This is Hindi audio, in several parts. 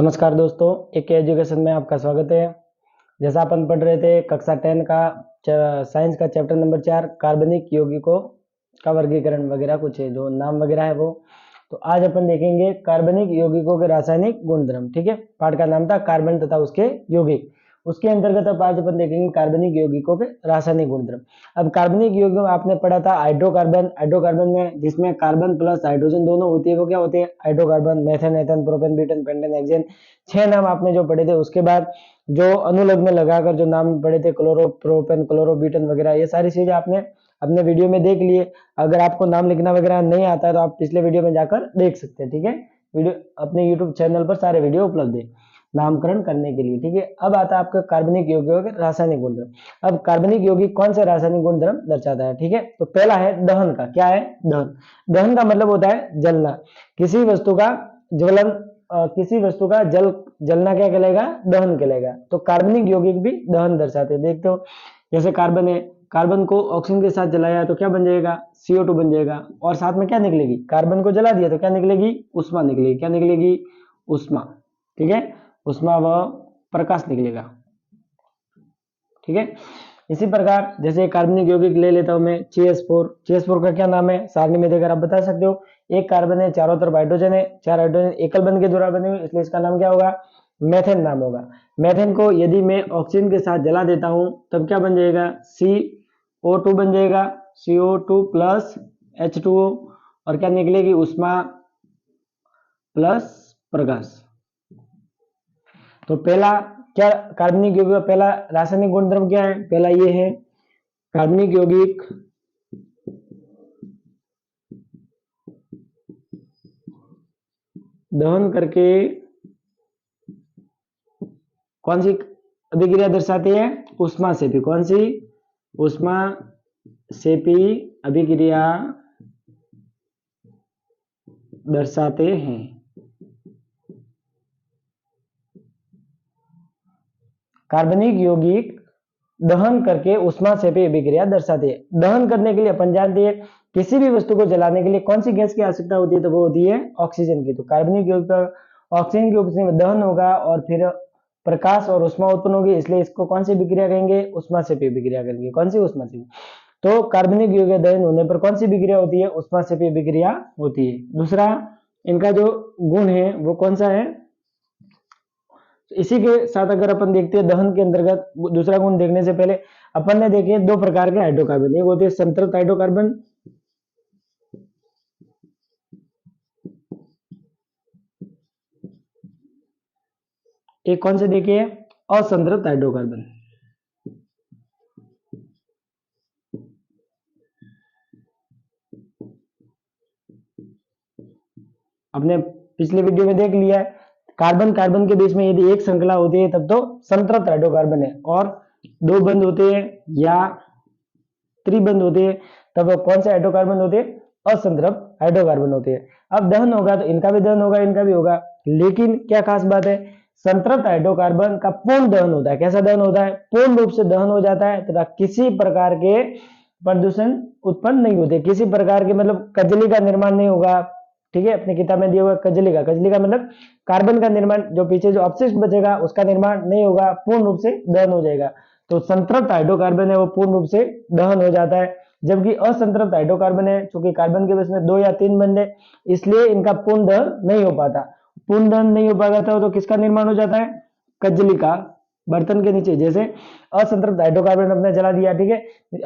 नमस्कार दोस्तों, एक एजुकेशन में आपका स्वागत है। जैसा अपन पढ़ रहे थे कक्षा 10 का साइंस का चैप्टर नंबर 4 कार्बनिक यौगिकों का वर्गीकरण वगैरह कुछ है, जो नाम वगैरह है वो। तो आज अपन देखेंगे कार्बनिक यौगिकों के रासायनिक गुणधर्म। ठीक है, पाठ का नाम था कार्बन तथा उसके यौगिक। उसके अंतर्गत अब आज अपन देखेंगे कार्बनिक यौगिकों के रासायनिक गुणधर्म। अब कार्बनिक यौगिक में आपने पढ़ा था हाइड्रोकार्बन। हाइड्रोकार्बन में जिसमें कार्बन प्लस हाइड्रोजन दोनों होती है वो क्या होती है? Hydrocarbon. Methane, ethane, propane, butane, pentane, hexane, 6 नाम आपने जो पढ़े थे। उसके बाद जो अनुलग्न में लगाकर जो नाम पढ़े थे क्लोरो, प्रोपेन, क्लोरो, ब्यूटेन वगैरह, ये सारी चीजें आपने अपने वीडियो में देख लिए। अगर आपको नाम लिखना वगैरह नहीं आता है तो आप पिछले वीडियो में जाकर देख सकते हैं। ठीक है, वीडियो अपने यूट्यूब चैनल पर सारे वीडियो उपलब्ध है नामकरण करने के लिए। ठीक है, अब आता है आपका कार्बनिक यौगिकों के रासायनिक गुणधर्म। अब कार्बनिक यौगिक कौन से रासायनिक गुणधर्म दर्शाता है? ठीक है, तो पहला है दहन का। क्या है? दहन। दहन का मतलब होता है जलना। किसी वस्तु का ज्वलन, किसी वस्तु का जलना क्या कहलाएगा? दहन कहलाएगा। तो कार्बनिक यौगिक भी दहन दर्शाते हैं। देखते हो, जैसे कार्बन है, कार्बन को ऑक्सीजन के साथ जलाया तो क्या बन जाएगा? CO2 बन जाएगा। और साथ में क्या निकलेगी? कार्बन को जला दिया तो क्या निकलेगी? उष्मा निकलेगी। क्या निकलेगी? उष्मा। ठीक है, उष्मा व प्रकाश निकलेगा। ठीक है, इसी प्रकार जैसे कार्बनिक यौगिक ले लेता हूं मैं CH4। CH4 का क्या नाम है? सारणी में देकर आप बता सकते हो। एक कार्बन है, चारों तरफ हाइड्रोजन है, 4 हाइड्रोजन एकल बंध के द्वारा बने हुए, इसलिए इसका नाम क्या होगा? मेथेन नाम होगा। मेथेन को यदि मैं ऑक्सीजन के साथ जला देता हूं तब क्या बन जाएगा? CO2 बन जाएगा। CO2 प्लस H2O, और क्या निकलेगी? उष्मा प्लस प्रकाश। तो पहला क्या कार्बनिक यौगिक का पहला रासायनिक गुणधर्म क्या है? पहला ये है कार्बनिक यौगिक दहन करके कौन सी अभिक्रिया दर्शाते हैं? उष्मा सेपी। कौन सी? उष्मा सेपी अभिक्रिया दर्शाते हैं। कार्बनिक यौगिक दहन करके उष्मा सेपी अभिक्रिया दर्शाते हैं। दहन करने के लिए अपन जानते हैं किसी भी वस्तु को जलाने के लिए कौन सी गैस की आवश्यकता होती है? तो वो होती है ऑक्सीजन की। तो कार्बनिक यौगिक पर ऑक्सीजन की उपस्थिति में दहन होगा और फिर प्रकाश और उष्मा उत्पन्न होगी, इसलिए इसको कौन सी अभिक्रिया कहेंगे? उष्मा सेपी अभिक्रिया करेंगे। कौन सी? उष्मा सेपी। तो कार्बनिक यौगिक दहन होने पर कौन सी अभिक्रिया होती है? उष्मा सेपी अभिक्रिया होती है। दूसरा इनका जो गुण है वो कौन सा है? इसी के साथ अगर अपन देखते हैं दहन के अंतर्गत दूसरा गुण देखने से पहले अपन ने देखे दो प्रकार के हाइड्रोकार्बन। एक होते हैं संतृप्त हाइड्रोकार्बन, एक कौन से देखे? असंतृप्त हाइड्रोकार्बन। अपने पिछले वीडियो में देख लिया है, कार्बन कार्बन के बीच में यदि एक श्रृंखला होती है तब तो संतृप्त हाइड्रोकार्बन है, और दो बंद होते हैं या त्रिबंध होते हैं तब कौन से हाइड्रोकार्बन होते हैं? असंतृप्त हाइड्रोकार्बन होते हैं। अब दहन होगा तो इनका भी दहन होगा, इनका भी होगा, लेकिन क्या खास बात है? संतृप्त हाइड्रोकार्बन का पूर्ण दहन होता है। कैसा दहन होता है? पूर्ण रूप से दहन हो जाता है तथा किसी प्रकार के प्रदूषण उत्पन्न नहीं होते। किसी प्रकार के मतलब कजली का निर्माण नहीं होगा। ठीक है, अपनी किताब में दिया हुआ कजली का मतलब कार्बन का निर्माण, जो पीछे जो अपशिष्ट बचेगा उसका निर्माण नहीं होगा, पूर्ण रूप से दहन हो जाएगा। तो संतृप्त हाइड्रोकार्बन है वो पूर्ण रूप से दहन हो जाता है, जबकि असंतृप्त हाइड्रोकार्बन है चूंकि कार्बन के बीच में 2 या 3 बंध है इसलिए इनका पूर्ण दहन नहीं हो पाता। पूर्ण दहन नहीं हो पाता तो किसका निर्माण हो जाता है? कजली का। बर्तन के नीचे जैसे असंतृप्त हाइड्रोकार्बन अपने जला दिया, ठीक है,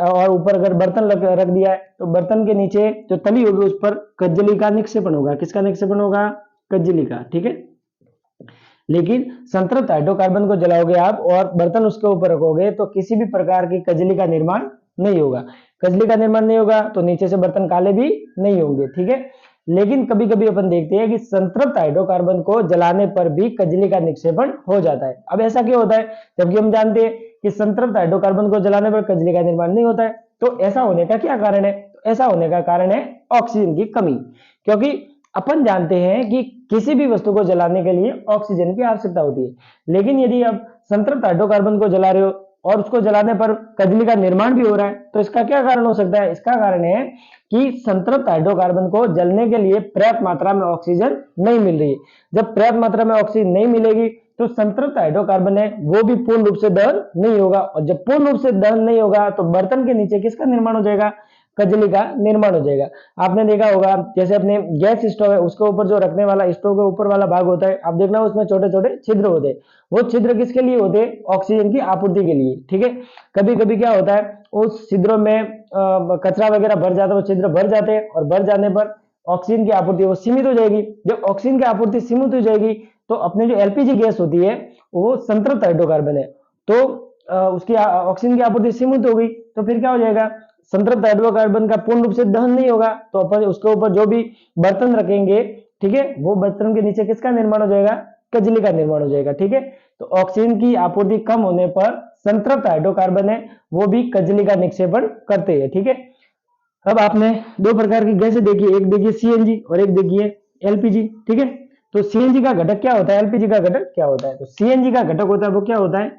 और ऊपर अगर बर्तन रख दिया है तो बर्तन के नीचे जो तली होगी उस पर कजली का निक्षेपण होगा। किसका निक्षेपण होगा? कजली का। ठीक है, लेकिन संतृप्त हाइड्रोकार्बन को जलाओगे आप और बर्तन उसके ऊपर रखोगे तो किसी भी प्रकार की कजली का निर्माण नहीं होगा। कजली का निर्माण नहीं होगा तो नीचे से बर्तन काले भी नहीं होंगे। ठीक है, लेकिन कभी कभी अपन देखते हैं कि संतृप्त हाइड्रोकार्बन को जलाने पर भी कजली का निक्षेपण हो जाता है। अब ऐसा क्यों होता है जबकि हम जानते हैं कि संतृप्त हाइड्रोकार्बन को जलाने पर कजली का निर्माण नहीं होता है? तो ऐसा होने का क्या कारण है? तो ऐसा होने का कारण है ऑक्सीजन की कमी। क्योंकि अपन जानते हैं कि किसी भी वस्तु को जलाने के लिए ऑक्सीजन की आवश्यकता होती है, लेकिन यदि आप संतृप्त हाइड्रोकार्बन को जला रहे हो और उसको जलाने पर कजली का निर्माण भी हो रहा है, तो इसका क्या कारण हो सकता है? इसका कारण है कि संतृप्त हाइड्रोकार्बन को जलने के लिए पर्याप्त मात्रा में ऑक्सीजन नहीं मिल रही है। जब पर्याप्त मात्रा में ऑक्सीजन नहीं मिलेगी तो संतृप्त हाइड्रोकार्बन है वो भी पूर्ण रूप से दहन नहीं होगा, और जब पूर्ण रूप से दहन नहीं होगा तो बर्तन के नीचे किसका निर्माण हो जाएगा? कजली का निर्माण हो जाएगा। आपने देखा होगा जैसे अपने गैस स्टोव है उसके ऊपर जो रखने वाला स्टोव के ऊपर वाला भाग होता है, आप देखना उसमें छोटे छोटे छिद्र होते हैं। वो छिद्र किसके लिए होते हैं? ऑक्सीजन की आपूर्ति के लिए, ठीक है। कभी कभी क्या होता है उस छिद्रों में कचरा वगैरह भर जाता है, वो छिद्र भर जाते हैं और भर जाने पर ऑक्सीजन की आपूर्ति वो सीमित हो जाएगी। जब ऑक्सीजन की आपूर्ति सीमित हो जाएगी तो अपने जो एलपीजी गैस होती है वो संतृप्त हाइड्रोकार्बन है, तो उसकी ऑक्सीजन की आपूर्ति सीमित हो गई तो फिर क्या हो जाएगा? संतृप्त हाइड्रोकार्बन का पूर्ण रूप से दहन नहीं होगा, तो अपन उसके ऊपर जो भी बर्तन रखेंगे, ठीक है, वो बर्तन के नीचे किसका निर्माण हो जाएगा? कजली का निर्माण हो जाएगा, ठीक है। तो ऑक्सीजन की आपूर्ति कम होने पर संतृप्त हाइड्रोकार्बन है वो भी कजली का निक्षेपण करते हैं, ठीक है। अब आपने दो प्रकार की गैसें देखी, एक देखिए सीएनजी और एक देखिए एलपीजी, ठीक है। तो सीएनजी का घटक क्या होता है, एलपीजी का घटक क्या होता है? तो सीएनजी का घटक होता है वो क्या होता है?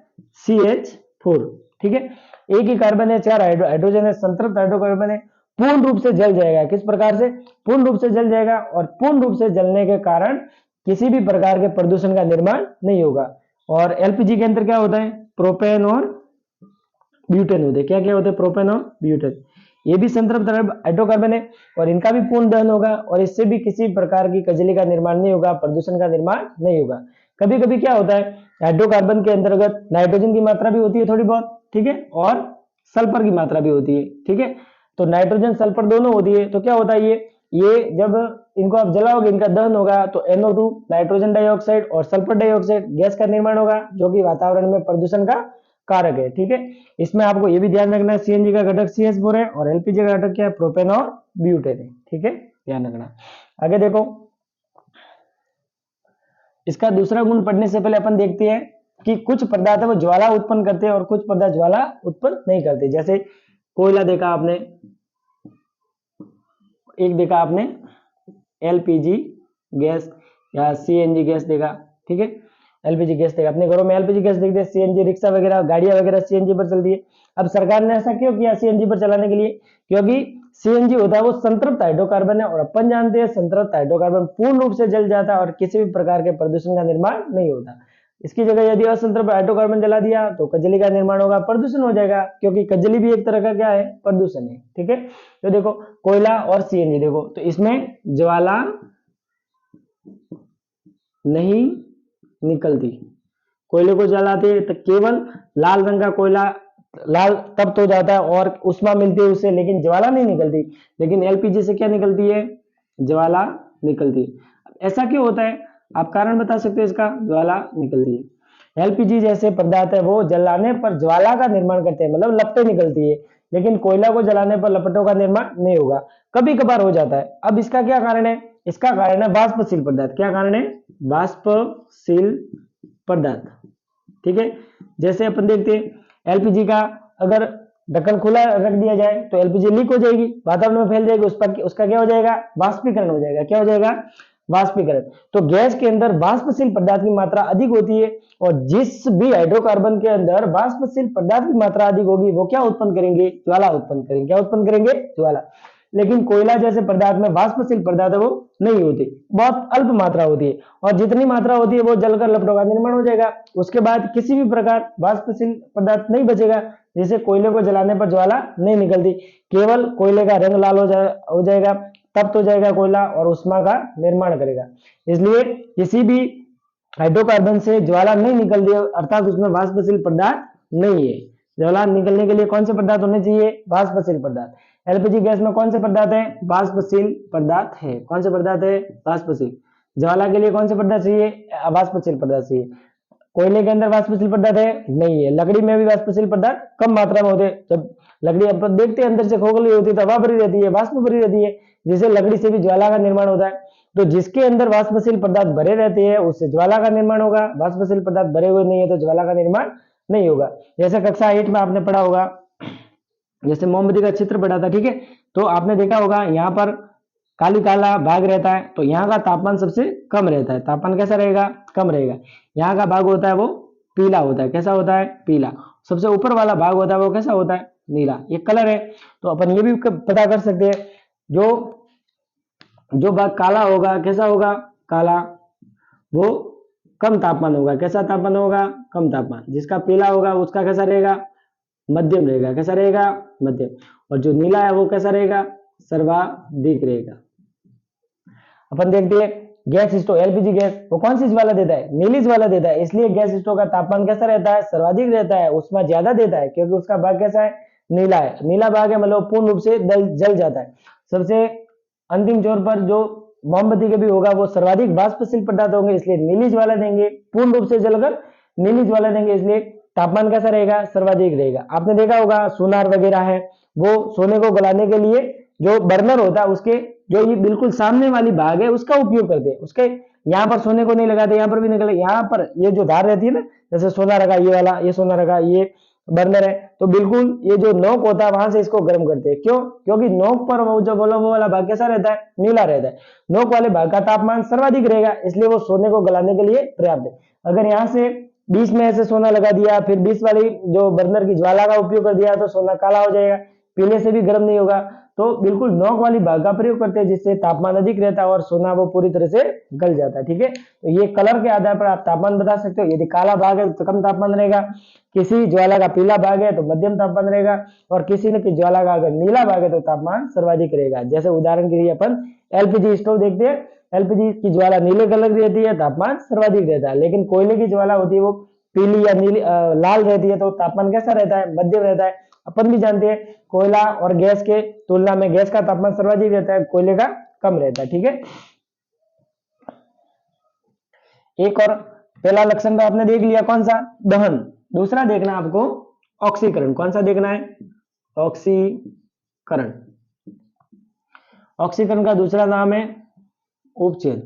CH4, ठीक है। एक ही कार्बन है, चार हाइड्रोजन है, संतृप्त हाइड्रोकार्बन है, पूर्ण रूप से जल जाएगा। किस प्रकार से? पूर्ण रूप से जल जाएगा, और पूर्ण रूप से जलने के कारण किसी भी प्रकार के प्रदूषण का निर्माण नहीं होगा। और एलपीजी के अंदर क्या होता है? प्रोपेन और ब्यूटेन होते हैं। क्या क्या होते हैं? प्रोपेन और ब्यूटेन। ये भी संतृप्त हाइड्रोकार्बन है और इनका भी पूर्ण दहन होगा, और इससे भी किसी प्रकार की कजली का निर्माण नहीं होगा, प्रदूषण का निर्माण नहीं होगा। कभी कभी क्या होता है हाइड्रोकार्बन के अंतर्गत नाइट्रोजन की मात्रा भी होती है थोड़ी बहुत, ठीक है, और सल्फर की मात्रा भी होती है, ठीक है। तो नाइट्रोजन सल्फर दोनों होती है, तो क्या होता है ये जब इनको आप जलाओगे इनका दहन होगा तो NO2 नाइट्रोजन डाइऑक्साइड और सल्फर डाइऑक्साइड गैस का निर्माण होगा, जो कि वातावरण में प्रदूषण का कारक है, ठीक है। इसमें आपको ये भी ध्यान रखना है सीएनजी का घटक CH4 है और एलपीजी का घटक क्या है? प्रोपेन और ब्यूटेन है, ठीक है, ध्यान रखना। आगे देखो, इसका दूसरा गुण पढ़ने से पहले अपन देखते हैं कि कुछ पदार्थ वो ज्वाला उत्पन्न करते हैं और कुछ पदार्थ ज्वाला उत्पन्न नहीं करते। जैसे कोयला देखा आपने, एक देखा आपने एलपीजी गैस या सीएनजी गैस देखा, ठीक है। एलपीजी गैस देखा, अपने घरों में एलपीजी गैस देखते हैं, सीएनजी रिक्शा वगैरह गाड़ियां वगैरह सीएनजी पर चलती है। अब सरकार ने ऐसा क्यों किया सीएनजी पर चलाने के लिए? क्योंकि सीएनजी होता है वो संतृप्त हाइड्रोकार्बन है, और अपन जानते हैं संतृप्त हाइड्रोकार्बन पूर्ण रूप से जल जाता है और किसी भी प्रकार के प्रदूषण का निर्माण नहीं होता। इसकी जगह यदि असंतृप्त हाइड्रोकार्बन जला दिया तो कजली का निर्माण होगा, प्रदूषण हो जाएगा, क्योंकि कजली भी एक तरह का क्या है? प्रदूषण है, ठीक है। तो देखो कोयला और सीएनजी देखो, तो इसमें ज्वाला नहीं निकलती। कोयले को जलाते तो केवल लाल रंग का कोयला लाल तप्त हो जाता है और उष्मा मिलती है उससे, लेकिन ज्वाला नहीं निकलती। लेकिन एलपीजी से क्या निकलती है? ज्वाला निकलती है। ऐसा क्यों होता है? आप कारण बता सकते हैं इसका? ज्वाला निकलती है। एलपीजी जैसे पदार्थ है वो जलाने पर ज्वाला का निर्माण करते हैं, मतलब लपटें निकलती है, लेकिन कोयला को जलाने पर लपटों का निर्माण नहीं होगा, कभी कभार हो जाता है। अब इसका क्या कारण है? इसका कारण है वाष्पशील पदार्थ। क्या कारण है? वाष्पशील पदार्थ, ठीक है। जैसे अपन देखते हैं एलपीजी का अगर ढक्कन खुला रख दिया जाए तो एलपीजी लीक हो जाएगी, वातावरण में फैल जाएगी, उस पर उसका क्या हो जाएगा? वाष्पीकरण हो जाएगा। क्या हो जाएगा? वाष्पीकरण। तो गैस के अंदर वाष्पशील पदार्थ की मात्रा अधिक होती है, और जिस भी हाइड्रोकार्बन के अंदर वाष्पशील पदार्थ की मात्रा अधिक होगी वो क्या उत्पन्न करेंगे? ज्वाला उत्पन्न करेंगे। क्या उत्पन्न करेंगे? ज्वाला। लेकिन कोयला जैसे पदार्थ में वाष्पशील पदार्थ है वो नहीं होती, बहुत अल्प मात्रा होती है, और जितनी मात्रा होती है वो जलकर लपटों का निर्माण हो जाएगा। उसके बाद किसी भी प्रकार वाष्पशील पदार्थ नहीं बचेगा, जैसे कोयले को जलाने पर ज्वाला नहीं निकलती, केवल कोयले का रंग लाल हो जाएगा, तप्त हो जाएगा कोयला और उष्मा का निर्माण करेगा। इसलिए किसी भी हाइड्रोकार्बन से ज्वाला नहीं निकलती है, अर्थात उसमें वाष्पशील पदार्थ नहीं है। ज्वाला निकलने के लिए कौन से पदार्थ होने चाहिए? वाष्पशील पदार्थ। एलपीजी गैस में कौन से पदार्थ है? वाष्पशील पदार्थ है। कौन से पदार्थ है? वाष्पशील। ज्वाला के लिए कौन से पदार्थ चाहिए? वाष्पशील पदार्थ चाहिए। कोयले के अंदर वाष्पशील पदार्थ है? नहीं है। लकड़ी में भी वाष्पशील पदार्थ कम मात्रा में होते हैं। जब लकड़ी अपन देखते हैं अंदर से खोखली होती है तो हवा भरी रहती है, वाष्प भरी रहती है, जिससे लकड़ी से भी ज्वाला का निर्माण होता है। तो जिसके अंदर वाष्पशील पदार्थ भरे रहते हैं उससे ज्वाला का निर्माण होगा, वाष्पशील पदार्थ भरे हुए नहीं है तो ज्वाला का निर्माण नहीं होगा। जैसे कक्षा 8 में आपने पढ़ा होगा, जैसे मोमबत्ती का चित्र पढ़ा था, ठीक है। तो आपने देखा होगा यहाँ पर काली काला भाग रहता है, तो यहाँ का तापमान सबसे कम रहता है। तापमान कैसा रहेगा? कम रहेगा। यहाँ का भाग होता है वो पीला होता है। कैसा होता है? पीला। सबसे ऊपर वाला भाग होता है वो कैसा होता है, नीला। ये कलर है, तो अपन ये भी पता कर सकते हैं, जो जो भाग काला होगा कैसा होगा, काला, वो कम तापमान होगा। कैसा तापमान होगा, कम तापमान। जिसका पीला होगा उसका कैसा रहेगा, मध्यम रहेगा। कैसा रहेगा, मध्यम। और जो नीला है वो कैसा रहेगा, सर्वाधिक रहेगा। अपन देखते हैं गैस स्टोव, एलपीजी गैस, वो कौन सी वाला देता है, नीली वाला देता है। इसलिए गैस स्टोव का तापमान कैसा रहता है, सर्वाधिक रहता है, उसमें ज्यादा देता है, क्योंकि उसका भाग कैसा है, नीला है। नीला भाग है मतलब पूर्ण रूप से जल जाता है। सबसे अंतिम छोर पर जो मोमबत्ती के भी होगा वो सर्वाधिक वाष्पशील पदार्थ होंगे, इसलिए नीली ज्वाला देंगे, पूर्ण रूप से जलकर नीली ज्वाला देंगे, इसलिए तापमान कैसा रहेगा, सर्वाधिक रहेगा। आपने देखा होगा सोनार वगैरह है, वो सोने को गलाने के लिए जो बर्नर होता है उसके जो ये बिल्कुल सामने वाली भाग है उसका उपयोग करते हैं। उसके यहाँ पर सोने को नहीं लगाते, यहाँ पर भी निकले, यहाँ पर ये जो धार रहती है ना, जैसे सोना रखा ये वाला, ये सोना रखा, ये बर्नर है, तो बिल्कुल ये जो नोक होता है वहां से इसको गर्म करते हैं। क्यों, क्योंकि नोक पर वो जो बोलो वो वाला भाग कैसा रहता है, नीला रहता है। नोक वाले भाग का तापमान सर्वाधिक रहेगा, इसलिए वो सोने को गलाने के लिए पर्याप्त है। अगर यहाँ से बीच में ऐसे सोना लगा दिया, फिर बीच वाली जो बर्नर की ज्वाला का उपयोग कर दिया, तो सोना काला हो जाएगा, पीले से भी गर्म नहीं होगा। तो बिल्कुल नोक वाली भाग का प्रयोग करते हैं, जिससे तापमान अधिक रहता है और सोना वो पूरी तरह से गल जाता है। ठीक है, तो ये कलर के आधार पर आप तापमान बता सकते हो। यदि काला भाग है तो कम तापमान रहेगा, किसी ज्वाला का पीला भाग है तो मध्यम तापमान रहेगा, और किसी की ज्वाला का अगर नीला भाग है तो तापमान सर्वाधिक रहेगा। जैसे उदाहरण के लिए अपन एलपीजी स्टोव देखते हैं, एलपीजी की ज्वाला नीले कलर की रहती है, तापमान सर्वाधिक रहता है। लेकिन कोयले की ज्वाला होती है वो पीली या नीली लाल रहती है, तो तापमान कैसा रहता है, मध्यम रहता है। अपन भी जानते हैं कोयला और गैस के तुलना में गैस का तापमान सर्वाधिक रहता है, कोयले का कम रहता है। ठीक है, एक और पहला लक्षण तो आपने देख लिया, कौन सा, दहन। दूसरा देखना आपको ऑक्सीकरण। कौन सा देखना है, ऑक्सीकरण। ऑक्सीकरण का दूसरा नाम है उपचयन।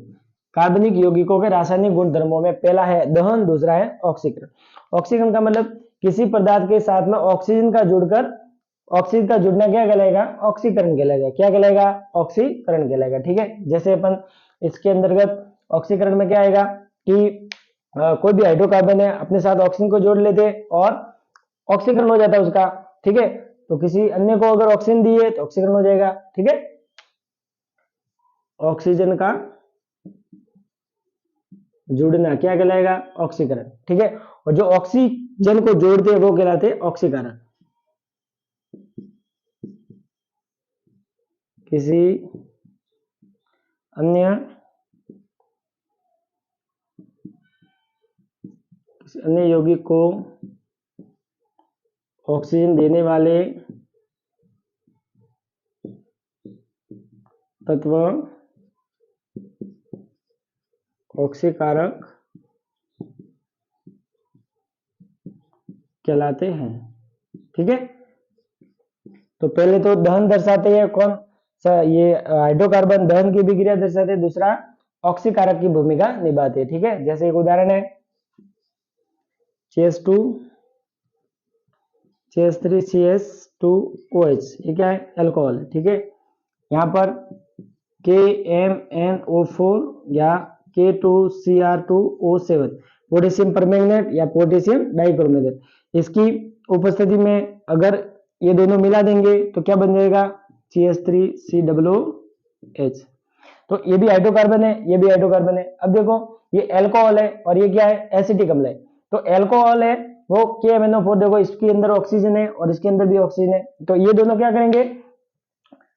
कार्बनिक यौगिकों के रासायनिक गुणधर्मों में पहला है दहन, दूसरा है ऑक्सीकरण। ऑक्सीकरण का मतलब किसी पदार्थ के साथ में ऑक्सीजन का जुड़कर, ऑक्सीजन का जुड़ना क्या कहलाएगा, ऑक्सीकरण कहलाएगा। क्या कहलाएगा, ऑक्सीकरण कहलाएगा। ठीक है, जैसे अपन इसके अंतर्गत ऑक्सीकरण में क्या आएगा कि कोई भी हाइड्रोकार्बन है अपने साथ ऑक्सीजन को जोड़ लेते और ऑक्सीकरण हो जाता है उसका। ठीक है, तो किसी अन्य को अगर ऑक्सीजन दिए तो ऑक्सीकरण हो जाएगा। ठीक है, ऑक्सीजन का जुड़ना क्या कहलाएगा, ऑक्सीकरण। ठीक है, और जो ऑक्सीजन को जोड़ते हैं वो कहलाते हैं ऑक्सीकरण। किसी अन्य यौगिक को ऑक्सीजन देने वाले तत्व ऑक्सीकारक कहलाते हैं। ठीक है, तो पहले तो दहन दर्शाते हैं, कौन सा, ये हाइड्रोकार्बन दहन की भी क्रिया दर्शाते हैं, दूसरा ऑक्सीकारक की भूमिका निभाते हैं। ठीक है, जैसे एक उदाहरण है CH2 CH3 CH2OH, ये क्या है, अल्कोहल। ठीक है, यहाँ पर KMnO4 या K2Cr2O7 पोटेशियम परमैंगनेट या पोटेशियम डाइक्रोमेट, इसकी उपस्थिति में अगर ये दोनों मिला देंगे तो क्या बन जाएगा, CH3COOH। तो ये भी हाइड्रोकार्बन है, ये भी हाइड्रोकार्बन है। अब देखो ये अल्कोहल है और ये क्या है, एसिटिक अम्ल है। तो अल्कोहल है वो KMnO4, देखो इसके अंदर ऑक्सीजन है और इसके अंदर भी ऑक्सीजन है, तो ये दोनों क्या करेंगे,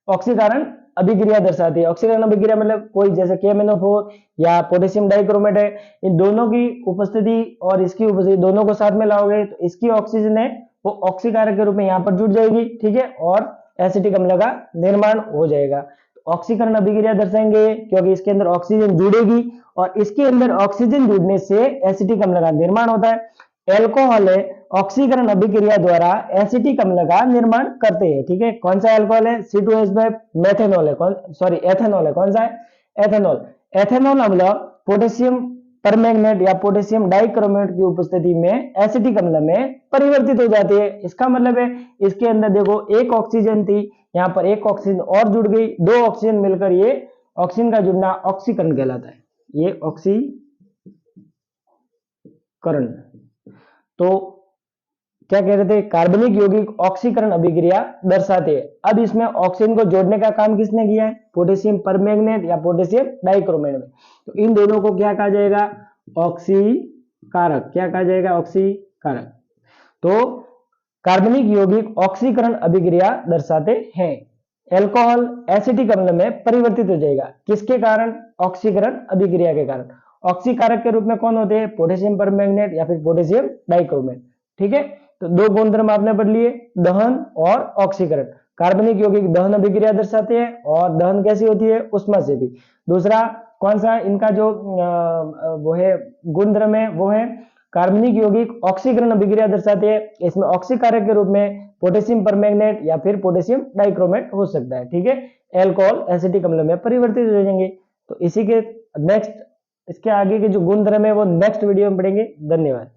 ऑक्सीकरण अभिक्रिया दर्शाती है। ऑक्सीकरण अभिक्रिया मतलब कोई जैसे KMnO4 या पोटेशियम डाइक्रोमेट है, इन दोनों की उपस्थिति और इसकी उपस्थिति दोनों को साथ में लाओगे तो इसकी ऑक्सीजन है वो ऑक्सीकारक के रूप में यहाँ पर जुड़ जाएगी। ठीक है, और एसिटिक अम्ल का निर्माण हो जाएगा। ऑक्सीकरण अभिक्रिया दर्शाएंगे क्योंकि इसके अंदर ऑक्सीजन जुड़ेगी और इसके अंदर ऑक्सीजन जुड़ने से एसिटिक अम्ल का निर्माण होता है। एल्कोहल है ऑक्सीकरण अभिक्रिया द्वारा एसिटिक अम्ल का निर्माण करते हैं। ठीक है, कौन सा एल्कोहल है, C2H5 मेथेनॉल है, एथेनॉल है। कौन सा है, एथेनॉल। एथेनॉल अम्ल पोटेशियम परमैंगनेट या पोटेशियम डाइक्रोमेट की उपस्थिति में एसिटिक अम्ल में परिवर्तित हो जाती है। इसका मतलब है इसके अंदर देखो एक ऑक्सीजन थी, यहाँ पर एक ऑक्सीजन और जुड़ गई, दो ऑक्सीजन मिलकर ये ऑक्सीजन का जुड़ना ऑक्सीकरण कहलाता है। ये ऑक्सीकरण। तो क्या कह रहे थे, कार्बनिक यौगिक ऑक्सीकरण अभिक्रिया दर्शाते हैं। अब इसमें ऑक्सीजन को जोड़ने का काम किसने किया है, पोटेशियम परमैंगनेट या पोटेशियम डाइक्रोमेट में। तो इन दोनों को क्या कहा जाएगा, ऑक्सीकारक। क्या कहा जाएगा, ऑक्सीकारक। तो कार्बनिक यौगिक ऑक्सीकरण अभिक्रिया दर्शाते हैं। एल्कोहल एसिटिक अम्ल में परिवर्तित हो जाएगा, किसके कारण, ऑक्सीकरण अभिक्रिया के कारण। ऑक्सीकारक के रूप में कौन होते हैं, पोटेशियम परमैंगनेट या फिर पोटेशियम डाइक्रोमेट। ठीक है, तो दो गुणधर्म आपने पढ़ लिए, दहन और ऑक्सीकरण। कार्बनिक यौगिक दहन अभिक्रिया दर्शाते हैं, और दहन कैसी होती है, उष्मा से भी। दूसरा कौन सा इनका जो वो है गुणधर्म है, वो है कार्बनिक यौगिक ऑक्सीकरण अभिक्रिया दर्शाते हैं। इसमें ऑक्सीकारक के रूप में पोटेशियम परमैंगनेट या फिर पोटेशियम डाइक्रोमेट हो सकता है। ठीक है, एल्कोहल एसिटिक अम्ल में परिवर्तित हो जाएंगे। तो इसी के नेक्स्ट, इसके आगे के जो गुणधर्म है वो नेक्स्ट वीडियो में पढ़ेंगे। धन्यवाद।